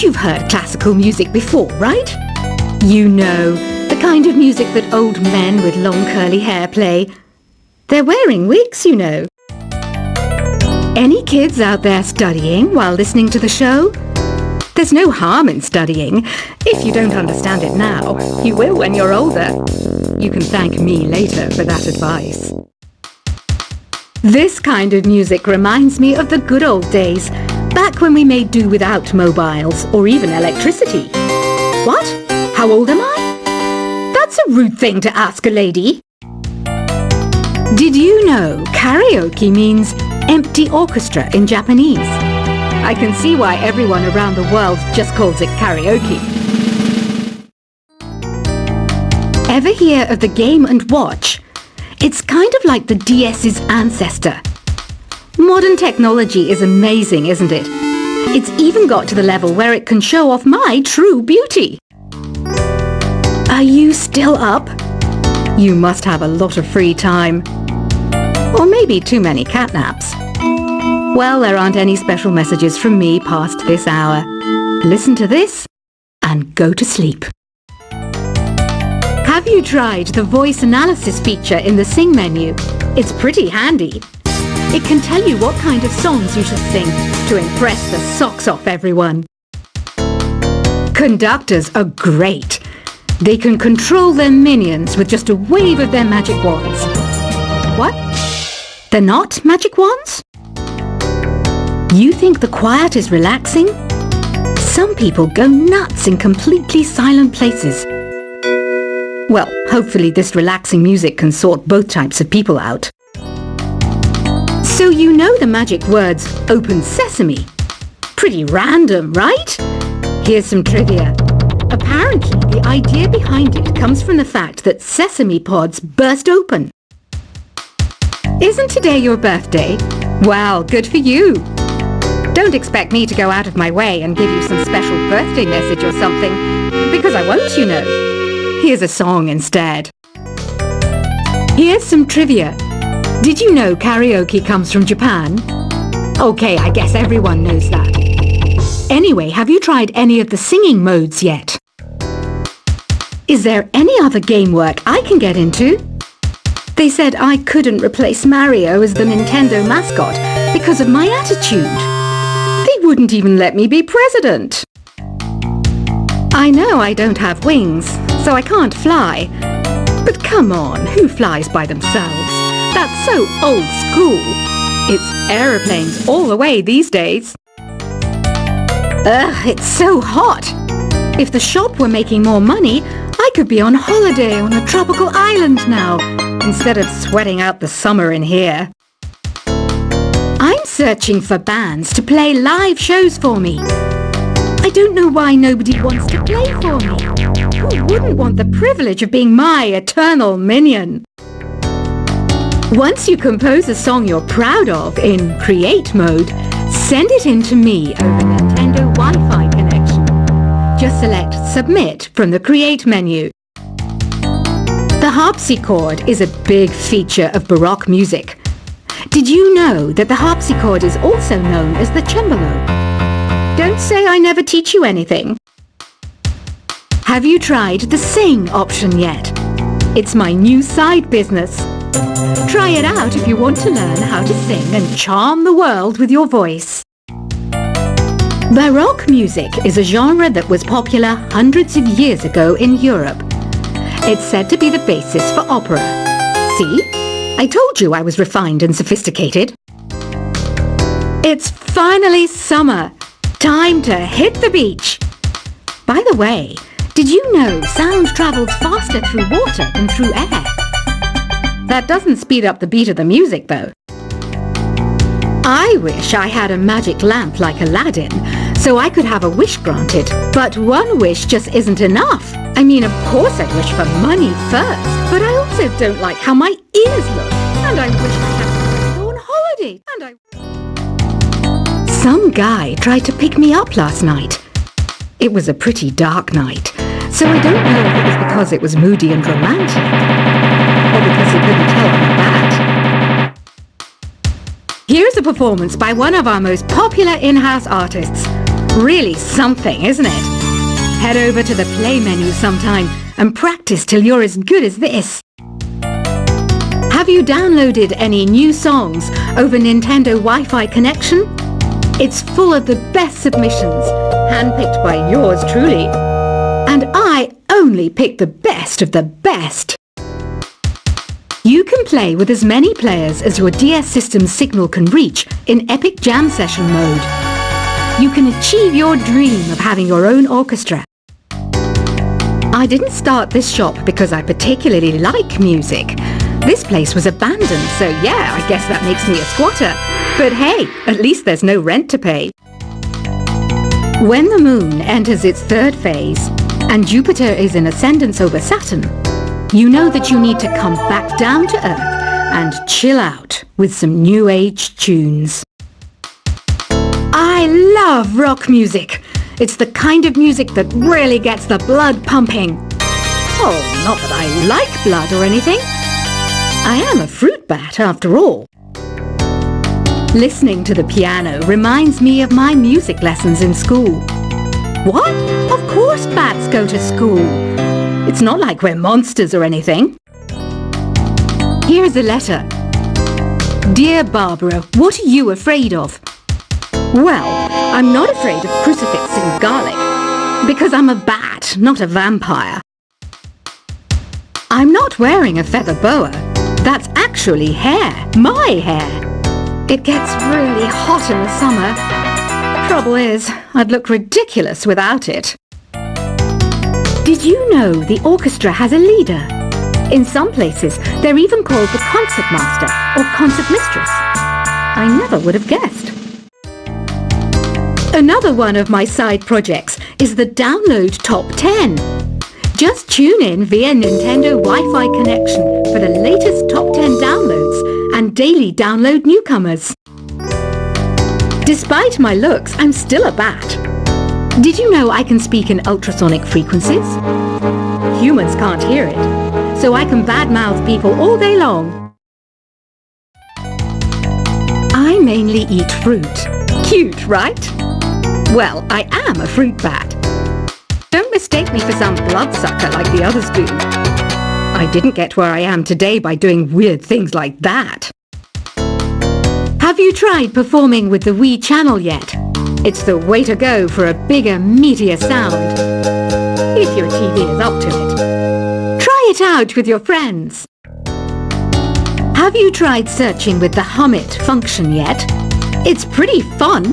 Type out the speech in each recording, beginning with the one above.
you've heard classical music before, right? You know, the kind of music that old men with long curly hair play. They're wearing wigs, you know. Any kids out there studying while listening to the show? There's no harm in studying. If you don't understand it now, you will when you're older. You can thank me later for that advice. This kind of music reminds me of the good old days, back when we made do without mobiles or even electricity. What? How old am I? That's a rude thing to ask a lady. Did you know karaoke means empty orchestra in Japanese? I can see why everyone around the world just calls it karaoke. Ever hear of the Game & Watch? It's kind of like the DS's ancestor. Modern technology is amazing, isn't it? It's even got to the level where it can show off my true beauty. Are you still up? You must have a lot of free time. Or maybe too many catnaps. Well, there aren't any special messages from me past this hour. Listen to this and go to sleep. Have you tried the voice analysis feature in the Sing menu? It's pretty handy. It can tell you what kind of songs you should sing to impress the socks off everyone. Conductors are great. They can control their minions with just a wave of their magic wands. What? They're not magic wands? You think the quiet is relaxing? Some people go nuts in completely silent places. Well, hopefully this relaxing music can sort both types of people out. So you know the magic words "Open Sesame." Pretty random, right? Here's some trivia. Apparently, the idea behind it comes from the fact that sesame pods burst open. Isn't today your birthday? Well, good for you. Don't expect me to go out of my way and give you some special birthday message or something, because I won't, you know. Here's a song instead. Here's some trivia. Did you know karaoke comes from Japan? Okay, I guess everyone knows that. Anyway, have you tried any of the singing modes yet? Is there any other game work I can get into? They said I couldn't replace Mario as the Nintendo mascot because of my attitude. They wouldn't even let me be president. I know I don't have wings, so I can't fly. But come on, who flies by themselves? That's so old school. It's aeroplanes all the way these days. Ugh, it's so hot. If the shop were making more money, I could be on holiday on a tropical island now, instead of sweating out the summer in here. I'm searching for bands to play live shows for me. I don't know why nobody wants to play for me. Who wouldn't want the privilege of being my eternal minion? Once you compose a song you're proud of in Create mode, send it in to me over Nintendo Wi-Fi connection. Just select Submit from the Create menu. The harpsichord is a big feature of Baroque music. Did you know that the harpsichord is also known as the cembalo? Don't say I never teach you anything. Have you tried the Sing option yet? It's my new side business. Try it out if you want to learn how to sing and charm the world with your voice. Baroque music is a genre that was popular hundreds of years ago in Europe. It's said to be the basis for opera. See? I told you I was refined and sophisticated. It's finally summer. Time to hit the beach. By the way, did you know sound travels faster through water than through air? That doesn't speed up the beat of the music, though. I wish I had a magic lamp like Aladdin, so I could have a wish granted. But one wish just isn't enough. I mean, of course I'd wish for money first, but I also don't like how my ears look. And I wish I had to go on holiday. Some guy tried to pick me up last night. It was a pretty dark night, so I don't know if it was because it was moody and romantic, or because he couldn't tell I'm bad. Here's a performance by one of our most popular in-house artists. Really something, isn't it? Head over to the play menu sometime and practice till you're as good as this. Have you downloaded any new songs over Nintendo Wi-Fi connection? It's full of the best submissions, handpicked by yours truly. And I only pick the best of the best. You can play with as many players as your DS system's signal can reach in Epic Jam Session mode. You can achieve your dream of having your own orchestra. I didn't start this shop because I particularly like music. This place was abandoned, so yeah, I guess that makes me a squatter. But hey, at least there's no rent to pay. When the moon enters its third phase and Jupiter is in ascendance over Saturn, you know that you need to come back down to Earth and chill out with some new age tunes. I love rock music. It's the kind of music that really gets the blood pumping. Oh, not that I like blood or anything. I am a fruit bat after all. Listening to the piano reminds me of my music lessons in school. What? Of course bats go to school. It's not like we're monsters or anything. Here's a letter. Dear Barbara, what are you afraid of? Well, I'm not afraid of crucifix and garlic, because I'm a bat, not a vampire. I'm not wearing a feather boa. That's actually hair, my hair. It gets really hot in the summer. Trouble is, I'd look ridiculous without it. Did you know the orchestra has a leader? In some places, they're even called the concert master or concert mistress. I never would have guessed. Another one of my side projects is the Download Top 10. Just tune in via Nintendo Wi-Fi connection for the latest top 10 downloads and daily download newcomers. Despite my looks, I'm still a bat. Did you know I can speak in ultrasonic frequencies? Humans can't hear it, so I can badmouth people all day long. I mainly eat fruit. Cute, right? Well, I am a fruit bat. Don't mistake me for some bloodsucker like the others do. I didn't get where I am today by doing weird things like that. Have you tried performing with the Wii channel yet? It's the way to go for a bigger, meatier sound. If your TV is up to it. Try it out with your friends. Have you tried searching with the Hum It function yet? It's pretty fun.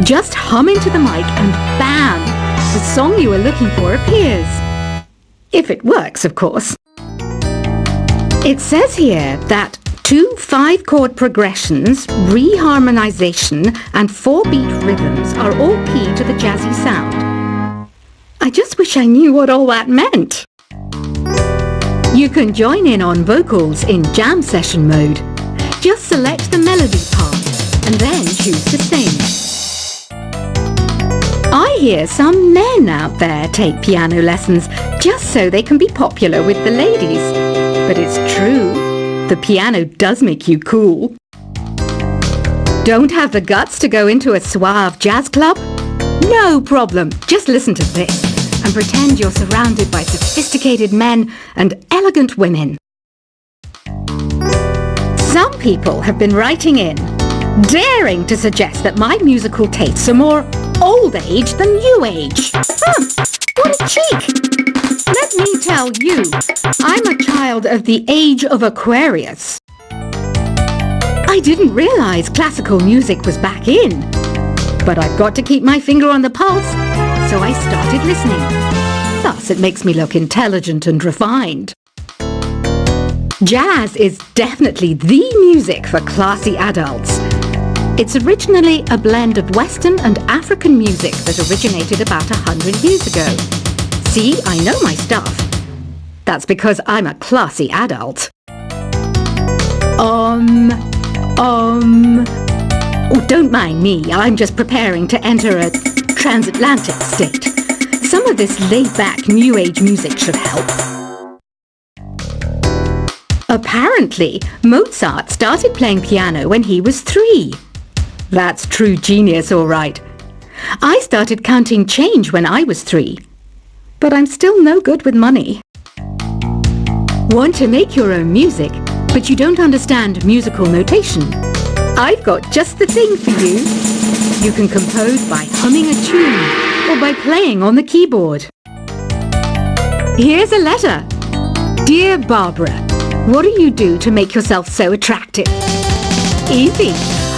Just hum into the mic and bam! The song you were looking for appears. If it works, of course. It says here that 2 5-chord progressions, reharmonization, and 4-beat rhythms are all key to the jazzy sound. I just wish I knew what all that meant. You can join in on vocals in jam session mode. Just select the melody part and then choose to sing. I hear some men out there take piano lessons just so they can be popular with the ladies. But it's true, the piano does make you cool. Don't have the guts to go into a suave jazz club? No problem, just listen to this and pretend you're surrounded by sophisticated men and elegant women. Some people have been writing in, daring to suggest that my musical tastes are more old age than new age. What a cheek! Let me tell you, I'm a child of the age of Aquarius. I didn't realize classical music was back in, but I've got to keep my finger on the pulse, so I started listening. Thus, it makes me look intelligent and refined. Jazz is definitely the music for classy adults. It's originally a blend of Western and African music that originated about 100 years ago. See, I know my stuff. That's because I'm a classy adult. Oh, don't mind me. I'm just preparing to enter a transatlantic state. Some of this laid-back New Age music should help. Apparently, Mozart started playing piano when he was 3. That's true genius, all right. I started counting change when I was 3. But I'm still no good with money. Want to make your own music, but you don't understand musical notation? I've got just the thing for you. You can compose by humming a tune or by playing on the keyboard. Here's a letter. Dear Barbara, what do you do to make yourself so attractive? Easy.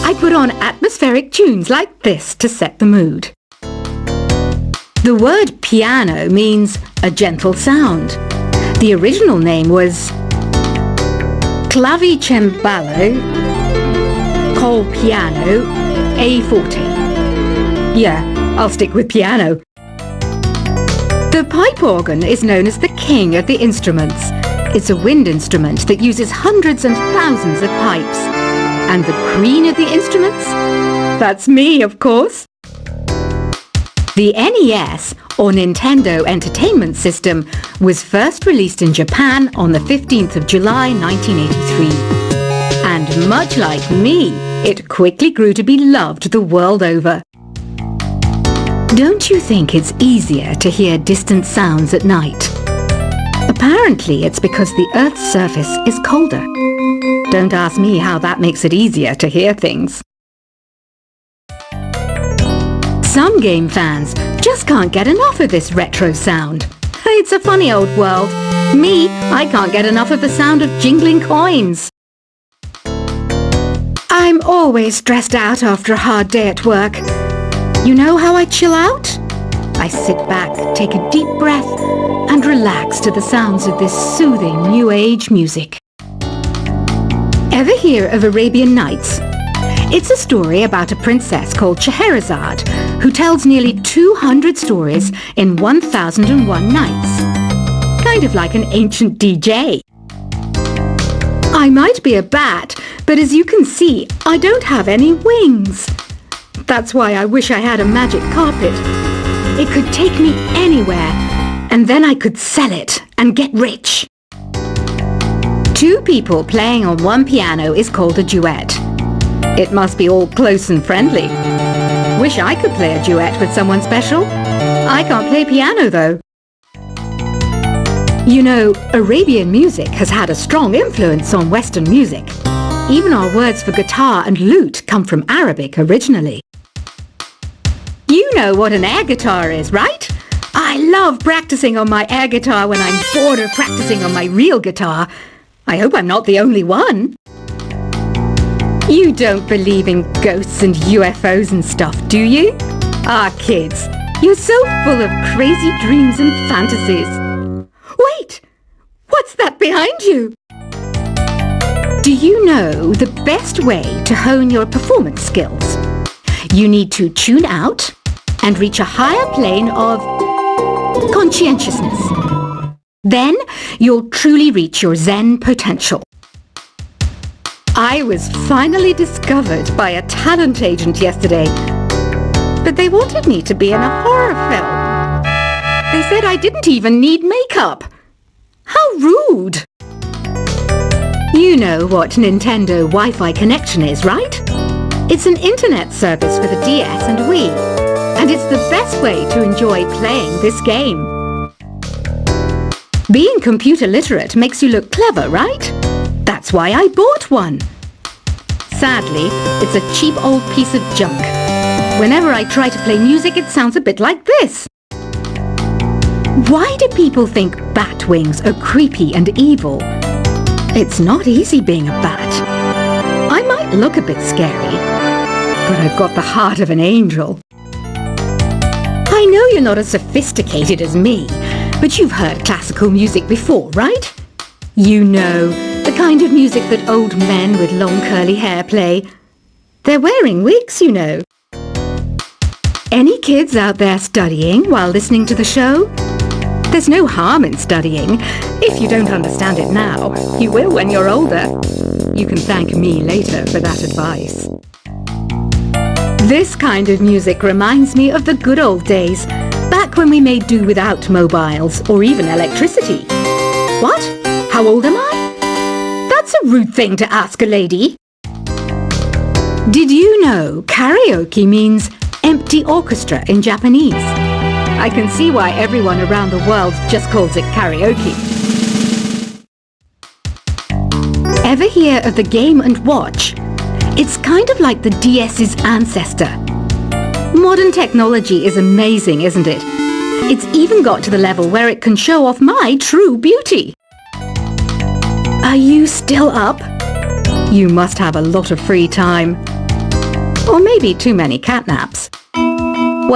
I put on atmospheric tunes like this to set the mood. The word piano means a gentle sound. The original name was clavicembalo col piano a forte. Yeah, I'll stick with piano. The pipe organ is known as the king of the instruments. It's a wind instrument that uses hundreds and thousands of pipes. And the queen of the instruments? That's me, of course. The NES, or Nintendo Entertainment System, was first released in Japan on the 15th of July 1983. And much like me, it quickly grew to be loved the world over. Don't you think it's easier to hear distant sounds at night? Apparently it's because the Earth's surface is colder. Don't ask me how that makes it easier to hear things. Some game fans just can't get enough of this retro sound. It's a funny old world. Me, I can't get enough of the sound of jingling coins. I'm always stressed out after a hard day at work. You know how I chill out? I sit back, take a deep breath, and relax to the sounds of this soothing New Age music. Ever hear of Arabian Nights? It's a story about a princess called Scheherazade who tells nearly 200 stories in 1001 nights. Kind of like an ancient DJ. I might be a bat, but as you can see, I don't have any wings. That's why I wish I had a magic carpet. It could take me anywhere, and then I could sell it and get rich. 2 people playing on one piano is called a duet. It must be all close and friendly. Wish I could play a duet with someone special. I can't play piano though. You know, Arabian music has had a strong influence on Western music. Even our words for guitar and lute come from Arabic originally. You know what an air guitar is, right? I love practicing on my air guitar when I'm bored of practicing on my real guitar. I hope I'm not the only one. You don't believe in ghosts and UFOs and stuff, do you? Ah, kids, you're so full of crazy dreams and fantasies. Wait! What's that behind you? Do you know the best way to hone your performance skills? You need to tune out and reach a higher plane of conscientiousness. Then you'll truly reach your Zen potential. I was finally discovered by a talent agent yesterday, but they wanted me to be in a horror film. They said I didn't even need makeup. How rude! You know what Nintendo Wi-Fi connection is, right? It's an internet service for the DS and Wii, and it's the best way to enjoy playing this game. Being computer literate makes you look clever, right? That's why I bought one. Sadly, it's a cheap old piece of junk. Whenever I try to play music, it sounds a bit like this. Why do people think bat wings are creepy and evil? It's not easy being a bat. I might look a bit scary, but I've got the heart of an angel. I know you're not as sophisticated as me, but you've heard classical music before, right? You know, the kind of music that old men with long curly hair play. They're wearing wigs, you know. Any kids out there studying while listening to the show? There's no harm in studying. If you don't understand it now, you will when you're older. You can thank me later for that advice. This kind of music reminds me of the good old days, back when we made do without mobiles or even electricity. What? How old am I? That's a rude thing to ask a lady. Did you know karaoke means empty orchestra in Japanese. I can see why everyone around the world just calls it karaoke. Ever hear of the Game & Watch? It's kind of like the DS's ancestor. Modern technology is amazing, isn't it? It's even got to the level where it can show off my true beauty. Are you still up? You must have a lot of free time. Or maybe too many catnaps.